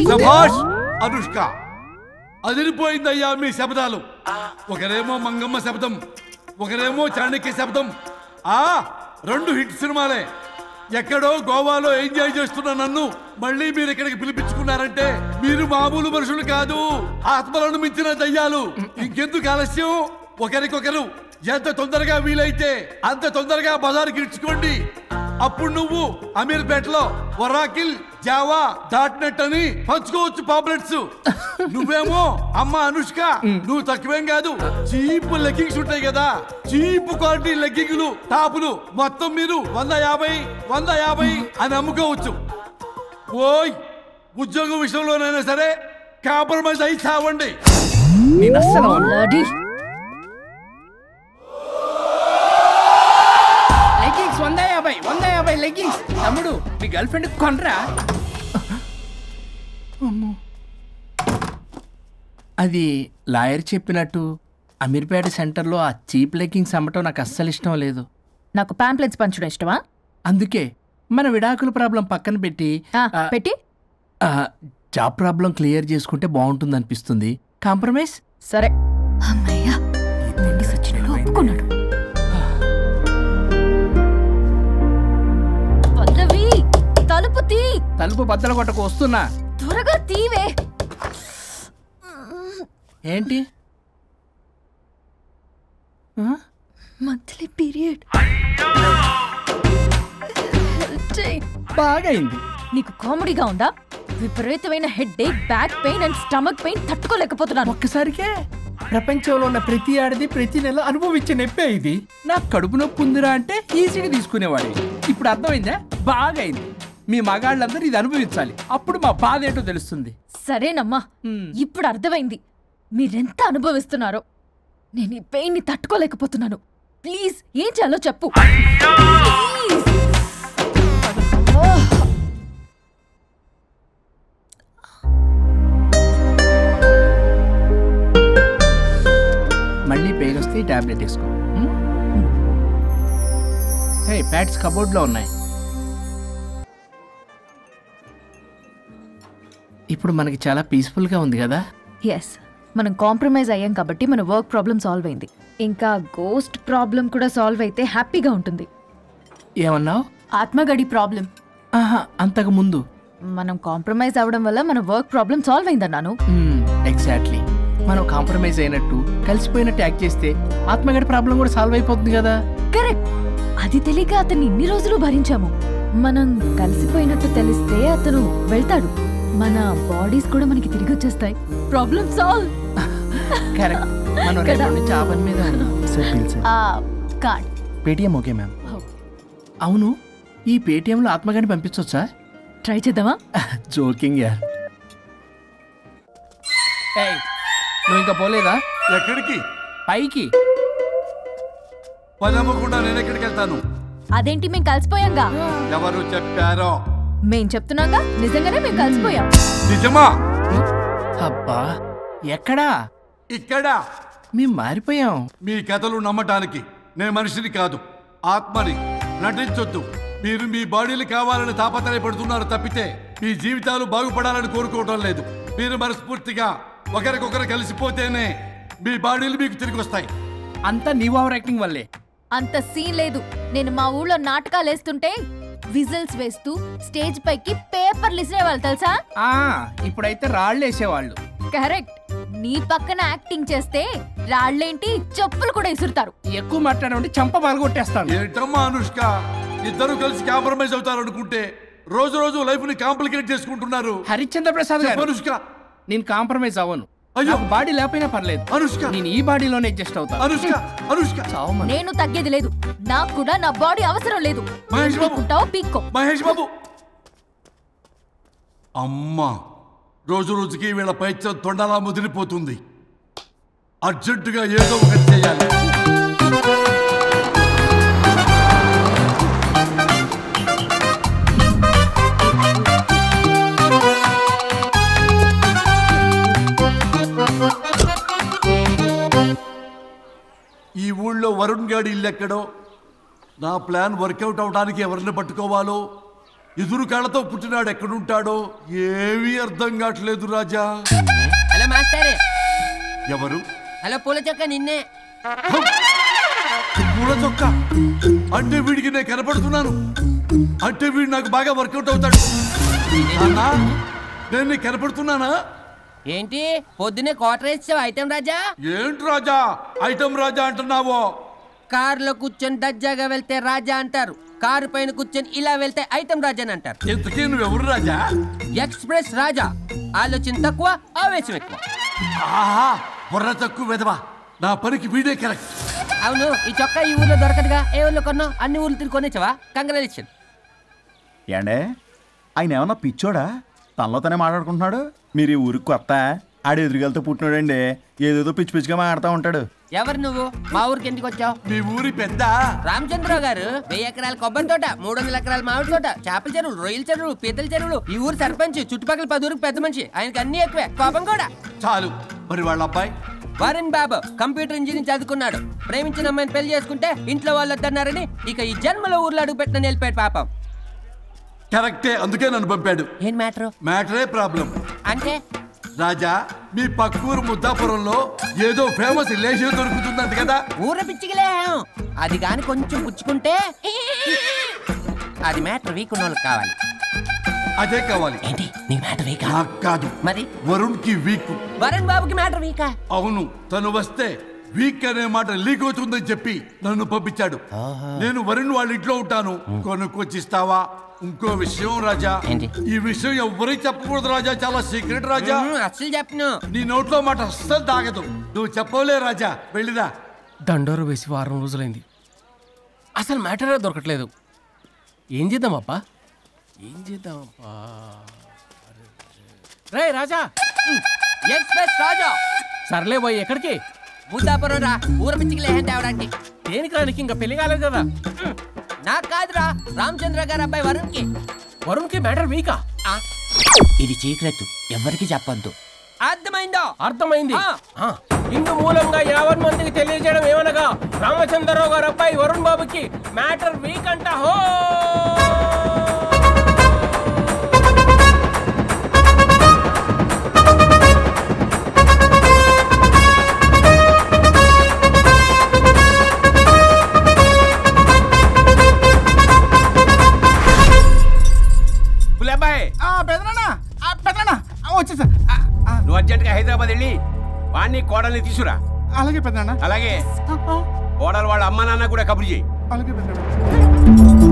శభాష్ అనుష్క, అదిరిపోయిందయ్యా మీ శబ్దాలు. ఒకరేమో మంగమ్మ శబ్దం, ఒకరేమో చాణక్య శబ్దం. రెండు హిట్ సినిమాలే. ఎక్కడో గోవాలో ఎంజాయ్ చేస్తున్న నన్ను మళ్ళీ మీరు ఇక్కడికి పిలిపించుకున్నారంటే మీరు మామూలు మనుషులు కాదు, ఆత్మలను మించిన దయ్యాలు. ఇంకెందుకు ఆలస్యం? ఒకరికొకరు ఎంత తొందరగా వీలైతే అంత తొందరగా బజార్కి ఇడ్చుకోండి. అప్పుడు నువ్వు అమీర్పేటలో వరాకిల్ జావా .net అని పంచుకోవచ్చు పాంప్లెట్స్. నువ్వేమో అమ్మ అనుష్క, నువ్వు తక్కువేం కాదు. చీప్ లెగ్గింగ్స్ ఉంటాయి కదా, చీప్ క్వాలిటీ లెగ్గింగ్లు టాపులు మొత్తం మీరు 150 అని అమ్ముకోవచ్చు. ఓయ్, ఉద్యోగం విషయంలోనైనా సరే కాంప్రమైజ్ అయి చావండి. Leggings 150 leggings. తమ్ముడు, మీ గర్ల్ ఫ్రెండ్ కొనరా? అది లాయర్ చెప్పినట్టు అమీర్పేట సెంటర్లో ఆ చీప్ లెగ్గింగ్స్ అమ్మటం నాకు అస్సలు ఇష్టం లేదు. నాకు పాంప్లెట్స్ పంచడం ఇష్టమా? అందుకే మన విడాకుల ప్రాబ్లం పక్కన పెట్టి జాబ్ ప్రాబ్లం క్లియర్ చేసుకుంటే బాగుంటుంది అనిపిస్తుంది. కాంప్రమైజ్? సరే. అమ్మయ్యా, సచ్చినోడు ఒప్పుకున్నాడు. పల్లవి, తలుపు తీ. తలుపు బద్దలు కొట్టకు, వస్తున్నా. త్వరగా తీవే. ఏంటి? Monthly period. బాగైంది. నీకు కామెడీగా ఉందా? విపరీతమైన headache, back pain and stomach pain తట్టుకోలేకపోతున్నాను. ఒక్కసారికే ప్రపంచంలో ఉన్న ప్రతి ఆడది ప్రతి నెల అనుభవించే నొప్పే ఇది. నాకు కడుపు నొప్పి ఉందిరా అంటే ఈజీగా తీసుకునేవాడి. ఇప్పుడు అర్థమైందా? బాగైంది. మీ మగాళ్ళందరూ ఇది అనుభవించాలి, అప్పుడు మా బాధ ఏంటో తెలుస్తుంది. సరేనమ్మా, ఇప్పుడు అర్థమైంది మీరెంత అనుభవిస్తున్నారో. నేను ఈ పెయిన్ ని తట్టుకోలేకపోతున్నాను. ప్లీజ్, ఏం చేయాలో చెప్పు. మళ్ళీ పెయిన్ వస్తే టాబ్లెట్ వేసుకో. హే, ప్యాడ్స్ కబోర్డ్లో ఉన్నాయి. ఇప్పుడు మనకి చాలా పీస్ఫుల్గా ఉంది కదా? ఎస్, మనం కాంప్రమైజ్ అయ్యాం కాబట్టి మన వర్క్ ప్రాబ్లం సాల్వ్ అయింది. ఇంకా గోస్ట్ ప్రాబ్లం కూడా సాల్వ్ అయితే హ్యాపీగా ఉంటుంది. ఏమన్నావు? ఆత్మగడి ప్రాబ్లం. అంతకు ముందు మనం కాంప్రమైజ్ అవ్వడం వల్ల మన వర్క్ ప్రాబ్లం సాల్వ్ అయిందన్నాను. ఎగ్జాక్ట్లీ. మనం కాంప్రమైజ్ అయినట్టు కలిసిపోయినట్టు యాక్ట్ చేస్తే ఆత్మగడి ప్రాబ్లం కూడా సాల్వ్ అయిపోతుంది కదా? కరెక్ట్. అది తెలియక అతన్ని ఇన్ని రోజులు భరించాము. మనం కలిసిపోయినట్టు తెలిస్తే అతను వెళ్తాడు. మన బాడీస్ కూడా మనకి తిరిగి వచ్చేస్తాయి. Problem solve. కరెక్ట్. మనం రేపటి నుంచి ఆ పని మీద కార్డ్ పేటిఎం. Okay ma'am. అవును, ఈ పేటిఎంలో ఆత్మగాని పంపించవచ్చా? ట్రై చేద్దామా? జోకింగ్ యార్. నువ్వు ఇంకా పోలేదా? ఎక్కడికి? పైకి. పని అమ్మకుండా నేను ఎక్కడికి వెళ్తాను? అదేంటి, మేము కలిసిపోయాంగా. ఎవరు చెప్పారో? మేం చెప్తున్నాగా, నిజంగానే మేము కలిసిపోయాం. నిజమా? అబ్బా, ఎక్కడా? ఇక్కడ. మేము మారిపోయాం. మీ కథలు నమ్మటానికి నేను మనిషిని కాదు, ఆత్మని. నటించొద్దు. మీరు మీ బాడీలు కావాలని తాపత్రయపడుతున్నారు తప్పితే మీ జీవితాలు బాగుపడాలని కోరుకోవడం లేదు. మీరు మనస్ఫూర్తిగా ఒకరికొకరు కలిసిపోతేనే మీ బాడీలు మీకు తిరిగి వస్తాయి. అంతా నీ ఓవర్ యాక్టింగ్ వల్లే. అంత సీన్ లేదు. నేను మా ఊళ్ళో నాటకాలు వేస్తుంటే విజిల్స్ వేస్తూ స్టేజ్ పైకి పేపర్లు ఇసిరేవాళ్ళు తెలుసా? ఇప్పుడైతే రాళ్ళు వేసేవాళ్ళు. కరెక్ట్. నీ పక్కన యాక్టింగ్ చేస్తే రాళ్ళేంటి, చెప్పులు కూడా ఇసురుతారు. ఎక్కువ మాట్లాడండి, చంప పగలగొట్టేస్తాను. ఏంటమ్మా అనుష్క, ఇద్దరు కలిసి కాంప్రమైజ్ అవుతారు అనుకుంటే రోజు రోజు లైఫ్ ని కాంప్లికేట్ చేసుకుంటున్నారు. హరిశ్చంద్ర ప్రసాద్ గారు, అనుష్క, నేను కాంప్రమైజ్ అవ్వను. అయ్యో, బాడీ లేకపోయినా పర్లేదు. అనుష్క, నేను ఈ బాడీలోనే అడ్జస్ట్ అవుతాను. అనుష్క, అనుష్క, నేను తగ్గేది లేదు. నాకు కూడా నా బాడీ అవసరం లేదు. మహేష్ బాబు, పీక్కో. మహేష్ బాబు. అమ్మా, రోజు రోజుకి వీళ్ళ పైత్యం తొండలా ముదిరిపోతుంది. అర్జెంటుగా ఏదో ఒకటి చేయాలి. ఈ ఊళ్ళో వరుణ్ గాడి ఇల్లు ఎక్కడో, నా ప్లాన్ వర్కౌట్ అవడానికి ఎవరిని పట్టుకోవాలో ఎదురు కాళ్ళతో పుట్టినాడు ఎక్కడుంటాడో ఏమీ అర్థం కావట్లేదు రాజా. Hello master. ఎవరు? హలో పూల చొక్క నిన్నే. పూల చొక్క అంటే వీడికి నేను కనపడుతున్నాను, అంటే వీడు నాకు బాగా వర్కౌట్ అవుతాడు. అన్నా నేను నీకు కనపడుతున్నానా? ఏంటి పొద్దునే క్వార్టర్ ఇచ్చావు ఐటమ్ రాజా? ఏంటి రాజా ఐటమ్ రాజా అంటున్నావో? కారులో కూర్చొని దజ్జాగా వెళ్తే రాజా అంటారు, కారు పైన కూర్చొని ఇలా వెళ్తే ఐటమ్ రాజా అని అంటారు. ఇంతకీ నువ్వెవరు రాజా? ఎక్స్ప్రెస్ రాజా. ఆలోచన తక్కువ, ఆవేశం ఎక్కువ. ఆహా, బుర్ర తక్కువ వెదవా. నా పనికి వీడే కరెక్ట్. అవును, ఈ చొక్కా ఈ ఊర్లో దొరకదుగా, ఏ ఊర్లో కొన్నావు? అన్ని ఊర్లు తిరిగి కొనేచ్చావా? కంగ్రాచులేషన్. ఏండే ఆయన ఏమన్నా పిచ్చోడా? తనలో తనే మాట్లాడుకుంటున్నాడు. మీరు ఈ ఊరికి కొత్త, ఆడు ఎదురుగలతో పుట్టినాడండి, ఏదేదో పిచ్చి పిచ్చిగా మాట్లాడుతూ ఉంటాడు. ఎవరు నువ్వు? మా ఊరికి ఎందుకు వచ్చావు? మీ ఊరి పెద్ద రామచంద్రరావు గారు 1000 ఎకరాల కొబ్బరి తోట, 300 ఎకరాల మామిడి తోట, చేపల చెరువులు, రొయ్యల చెరువులు, పీతల చెరువులు, ఈ ఊరు సర్పంచ్, చుట్టుపక్కల 10 ఊరికి పెద్ద మనిషి. ఆయనకి అన్ని ఎక్కువే, కోపం కూడా. చాలు. మరి వాళ్ళ అబ్బాయి? వరుణ్ బాబు కంప్యూటర్ ఇంజనీరింగ్ చదువుకున్నాడు. ప్రేమించిన అమ్మాయిని పెళ్లి చేసుకుంటే ఇంట్లో వాళ్ళు వద్దన్నారని ఇక ఈ జన్మలో ఊర్లో అడుగు పెట్టిన నిలిపాడు పాపం. కరెక్టే, అందుకే నన్ను పంపాడు. ఏం మ్యాటర్? మ్యాటరే ప్రాబ్లం. అంటే రాజా, మీ పక్కూరు ముద్దాపురంలో ఏదో ఫేమస్ రిలేషన్ దొరుకుతుందంట కదా? ఊర పిచ్చికిలే, అది కాని కొంచెం పుచ్చుకుంటే అది మ్యాటర్ వీక్ ఉన్న వాళ్ళకి కావాలి. అదే కావాలి. ఏంటి నీ మ్యాటర్ వీకా? నాకు కాదు, మరి వరుణ్ కి వీక్. వరుణ్ బాబుకి మ్యాటర్ వీకా? అవును, తను వస్తే వీక్ అనే మాట లీక్ అవుతుందని చెప్పి నన్ను పంపించాడు. నేను వరుణ్ వాళ్ళ ఇంట్లో ఉంటాను, కొనుక్కొచ్చిస్తావా? ఇంకో విషయం రాజా, ఏంటి? ఈ విషయం ఎవరికి చెప్పకూడదు రాజా, చాలా సీక్రెట్ రాజా. అస్సలు చెప్పను. నీ నోట్లో మాట అస్సలు తాగదు. నువ్వు చెప్పవలే రాజా, వెళ్ళిరా. దండోరు వేసి వారం రోజులైంది, అసలు మ్యాటరే దొరకట్లేదు. ఏం చేద్దామప్పా? రే రాజా. ఎక్స్ప్రెస్ రాజా. సర్లే పోయి ఎక్కడికి? ముద్దాపురం రా, ఊర పిచ్చికిలే తేవడానికి. దేనికి రానికి? ఇంకా పెళ్లి కాలేదు కదా. నాకు కాదురా, రామచంద్ర గారు అబ్బాయి వరుణ్ కి. వరుణ్కి మ్యాటర్ వీకా? ఇది సీక్రెట్, ఎవరికి చెప్పొద్దు. అర్థమైందో? అర్థమైంది. ఇందు మూలంగా 50 మందికి తెలియజేయడం ఏమనగా, రామచంద్రరావు గారు అబ్బాయి వరుణ్ బాబుకి మ్యాటర్ వీక్ అంట. హో వచ్చేసా. నువ్వు అర్జెంట్గా హైదరాబాద్ వెళ్ళి వాడిని కోడల్ని తీసుకురా. అలాగే పెద్దనా. అలాగే కోడలు వాళ్ళ అమ్మ నాన్న కూడా కబురు చేయి. అలాగే పెద్దనా.